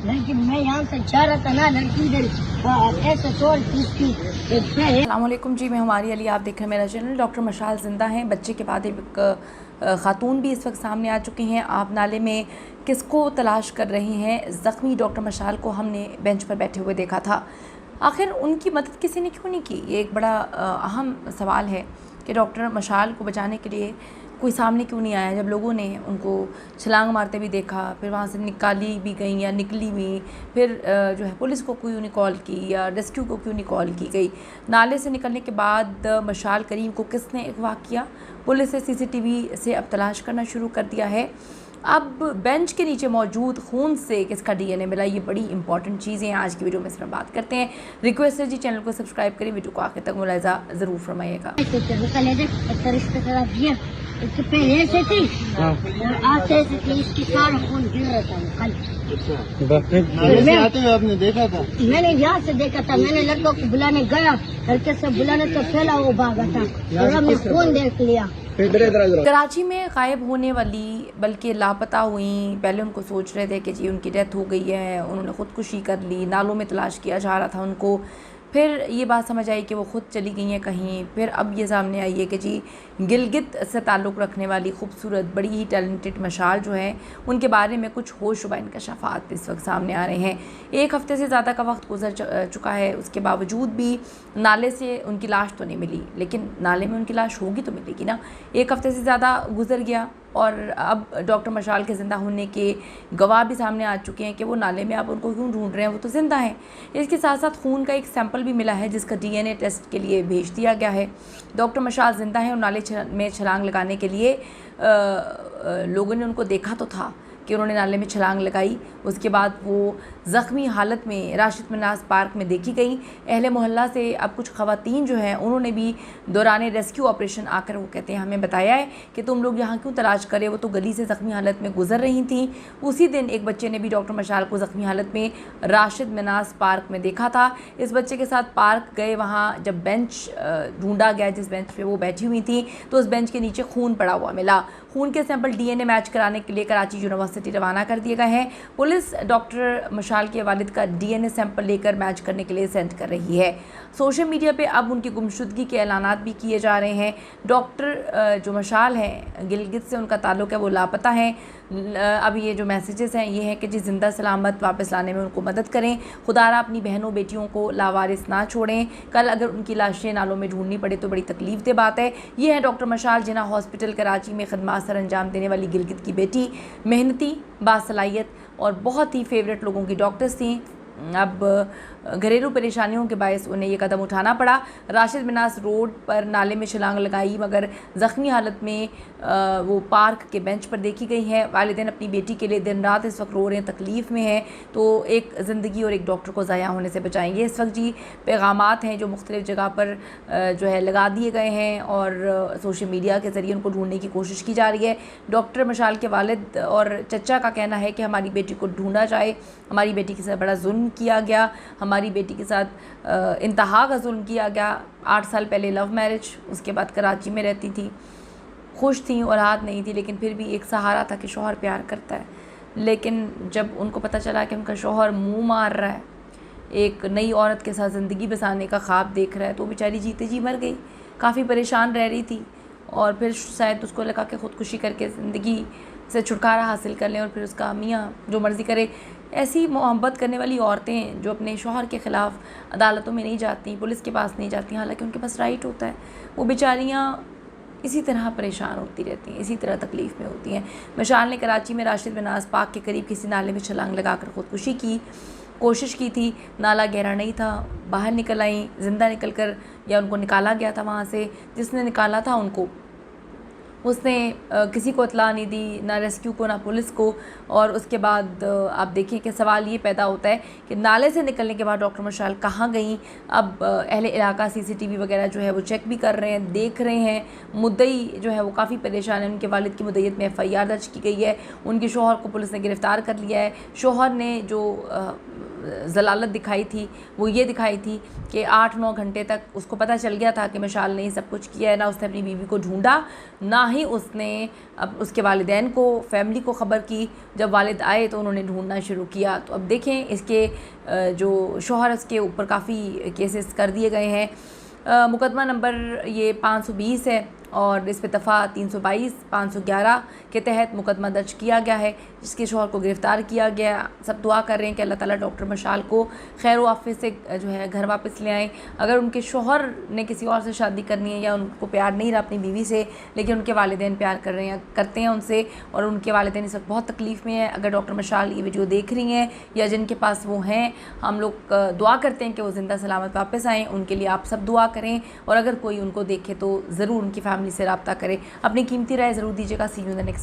लेकिन मैं यहाँ से जा रहा था ना, लड़की इधर ऐसे चोर थी। अस्सलाम वालेकुम जी, मैं हमारी अली, आप देख रहे हैं मेरा चैनल। डॉक्टर मशाल ज़िंदा हैं। बच्चे के बाद एक ख़ातून भी इस वक्त सामने आ चुकी हैं। आप नाले में किसको तलाश कर रही हैं? ज़ख्मी डॉक्टर मशाल को हमने बेंच पर बैठे हुए देखा था। आखिर उनकी मदद किसी ने क्यों नहीं की? ये एक बड़ा अहम सवाल है कि डॉक्टर मशाल को बचाने के लिए कोई सामने क्यों नहीं आया। जब लोगों ने उनको छलांग मारते भी देखा, फिर वहाँ से निकाली भी गई या निकली भी, फिर जो है पुलिस को क्यों नहीं कॉल की या रेस्क्यू को क्यों नहीं कॉल की गई। नाले से निकलने के बाद मशाल करीम को किसने अगवा किया? पुलिस ने सीसीटीवी से अब तलाश करना शुरू कर दिया है। अब बेंच के नीचे मौजूद खून से किसका डीएनए मिला, ये बड़ी इंपॉर्टेंट चीज़ें हैं। आज की वीडियो में इस पर बात करते हैं। रिक्वेस्ट है जी, चैनल को सब्सक्राइब करें, वीडियो को आखिर तक मुलाहिजा ज़रूर फरमाइएगा। पहले से थी और आज से थी, इसकी सारा खून गिर रहा था कल। आते हुए आपने देखा था? मैंने यहाँ से देखा था। मैंने लड़कों को बुलाने गया, लड़के से बुलाने तो फैला वो भागा था और हमने खून देख लिया। कराची में गायब होने वाली, बल्कि लापता हुई, पहले उनको सोच रहे थे कि जी उनकी डेथ हो गई है, उन्होंने ख़ुदकुशी कर ली, नालों में तलाश किया जा रहा था उनको। फिर ये बात समझ आई कि वो ख़ुद चली गई हैं कहीं। फिर अब ये सामने आई है कि जी गिलगित से ताल्लुक़ रखने वाली खूबसूरत, बड़ी ही टैलेंटेड मशाल जो है, उनके बारे में कुछ होशरुबा इंकशाफात इस वक्त सामने आ रहे हैं। एक हफ़्ते से ज़्यादा का वक्त गुजर चुका है, उसके बावजूद भी नाले से उनकी लाश तो नहीं मिली। लेकिन नाले में उनकी लाश होगी तो मिलेगी ना। एक हफ़्ते से ज़्यादा गुजर गया और अब डॉक्टर मशाल के ज़िंदा होने के गवाह भी सामने आ चुके हैं कि वो नाले में आप उनको क्यों ढूंढ रहे हैं, वो तो ज़िंदा हैं। इसके साथ साथ खून का एक सैंपल भी मिला है जिसका डीएनए टेस्ट के लिए भेज दिया गया है। डॉक्टर मशाल ज़िंदा हैं और नाले में छलांग लगाने के लिए लोगों ने उनको देखा तो था कि उन्होंने नाले में छलांग लगाई। उसके बाद वो ज़ख्मी हालत में राशिद मनास पार्क में देखी गई। अहले मोहल्ला से अब कुछ ख़वातीन जो हैं उन्होंने भी दौरान रेस्क्यू ऑपरेशन आकर वो कहते हैं हमें बताया है कि तुम लोग यहाँ क्यों तलाश करें, वो तो गली से ज़ख्मी हालत में गुजर रही थी। उसी दिन एक बच्चे ने भी डॉक्टर मशाल को ज़ख्मी हालत में राशिद मनास पार्क में देखा था। इस बच्चे के साथ पार्क गए, वहाँ जब बेंच ढूंढा गया जिस बेंच पर वो बैठी हुई थी, तो उस बेंच के नीचे खून पड़ा हुआ मिला। खून के सैंपल डीएनए मैच कराने के लिए कराची यूनिवर्सिटी रवाना कर दिए गए हैं। पुलिस डॉक्टर मशाल के वालिद का डीएनए सैंपल लेकर मैच करने के लिए सेंड कर रही है। सोशल मीडिया पे अब उनकी गुमशुदगी के ऐलानात भी किए जा रहे हैं। डॉक्टर जो मशाल हैं, गिलगित से उनका ताल्लुक़ है, वो लापता हैं। अब ये जो मैसेजेस हैं ये हैं कि जी ज़िंदा सलामत वापस लाने में उनको मदद करें। खुदारा अपनी बहनों बेटियों को लावारिस ना छोड़ें। कल अगर उनकी लाशें नालों में ढूंढनी पड़े तो बड़ी तकलीफ दे बात है। ये है डॉक्टर मशाल, जिन्ना हॉस्पिटल कराची में खदमात सर अंजाम देने वाली गिलगित की बेटी, मेहनती, बासलाहियत और बहुत ही फेवरेट लोगों की डॉक्टर्स थी। अब घरेलू परेशानियों के बायस उन्हें ये कदम उठाना पड़ा। राशिद मनास रोड पर नाले में छलांग लगाई, मगर ज़ख्मी हालत में वो पार्क के बेंच पर देखी गई है। वालिदैन अपनी बेटी के लिए दिन रात इस वक्त रो रहे हैं, तकलीफ़ में हैं, तो एक ज़िंदगी और एक डॉक्टर को ज़ाया होने से बचाएंगे। इस वक्त जी पैगामात हैं जो मुख्तलिफ़ जगह पर जो है लगा दिए गए हैं और सोशल मीडिया के ज़रिए उनको ढूंढने की कोशिश की जा रही है। डॉक्टर मशाल के वालिद और चचा का कहना है कि हमारी बेटी को ढूंढा जाए, हमारी बेटी के साथ बड़ा जुल्म किया गया, हमारी बेटी के साथ इंतहा का जुल्म किया गया। 8 साल पहले लव मैरिज, उसके बाद कराची में रहती थी, खुश थी, औलाद नहीं थी, लेकिन फिर भी एक सहारा था कि शौहर प्यार करता है। लेकिन जब उनको पता चला कि उनका शौहर मुंह मार रहा है, एक नई औरत के साथ ज़िंदगी बसाने का ख्वाब देख रहा है, तो बेचारी जीते जी मर गई। काफ़ी परेशान रह रही थी और फिर शायद उसको लगा कि ख़ुदकुशी करके ज़िंदगी से छुटकारा हासिल कर लें और फिर उसका मियाँ जो मर्ज़ी करे। ऐसी मोहब्बत करने वाली औरतें जो अपने शौहर के ख़िलाफ़ अदालतों में नहीं जाती, पुलिस के पास नहीं जाती, हालांकि उनके पास राइट होता है, वो बेचारियाँ इसी तरह परेशान होती रहती हैं, इसी तरह तकलीफ़ में होती हैं। मशाल ने कराची में राशिद मनास पार्क के करीब किसी नाले में छलांग लगाकर ख़ुदकुशी की कोशिश की थी। नाला गहरा नहीं था, बाहर निकल आई, ज़िंदा निकल कर, या उनको निकाला गया था वहाँ से। जिसने निकाला था उनको, उसने किसी को इत्तला नहीं दी, ना रेस्क्यू को ना पुलिस को। और उसके बाद आप देखिए कि सवाल ये पैदा होता है कि नाले से निकलने के बाद डॉक्टर मशाल कहाँ गई। अब अहले इलाका सीसीटीवी वगैरह जो है वो चेक भी कर रहे हैं, देख रहे हैं। मुद्दई जो है वो काफ़ी परेशान है। उनके वालिद की मुद्दईयत में FIR दर्ज की गई है। उनके शौहर को पुलिस ने गिरफ़्तार कर लिया है। शौहर ने जो जलालत दिखाई थी वो ये दिखाई थी कि 8-9 घंटे तक उसको पता चल गया था कि मिशाल ने सब कुछ किया है। ना उसने अपनी बीवी को ढूंढा, ना ही उसने अब उसके वालिदैन को, फैमिली को ख़बर की। जब वालिद आए तो उन्होंने ढूंढना शुरू किया। तो अब देखें इसके जो शौहर उसके ऊपर काफ़ी केसेस कर दिए गए हैं। मुकदमा नंबर ये 520 है और इस पे दफ़ा 322, 511 के तहत मुकदमा दर्ज किया गया है, जिसके शौहर को गिरफ़्तार किया गया। सब दुआ कर रहे हैं कि अल्लाह ताला डॉक्टर मशाल को खैर वाफ़िस से जो है घर वापस ले आएँ। अगर उनके शौहर ने किसी और से शादी करनी है या उनको प्यार नहीं रहा अपनी बीवी से, लेकिन उनके वालिदैन प्यार कर रहे हैं, करते हैं उनसे, और उनके वालिदैन इस वक्त बहुत तकलीफ़ में है। अगर डॉक्टर मशाल ये वीडियो देख रही हैं या जिनके पास वो हैं, हम लोग दुआ करते हैं कि वो ज़िंदा सलामत वापस आएँ। उनके लिए आप सब दुआ करें, और अगर कोई उनको देखे तो ज़रूर उनकी फैमिली से रब्ता करें। अपनी कीमती राय ज़रूर दीजिएगा। सी यू इन द नेक्स्ट।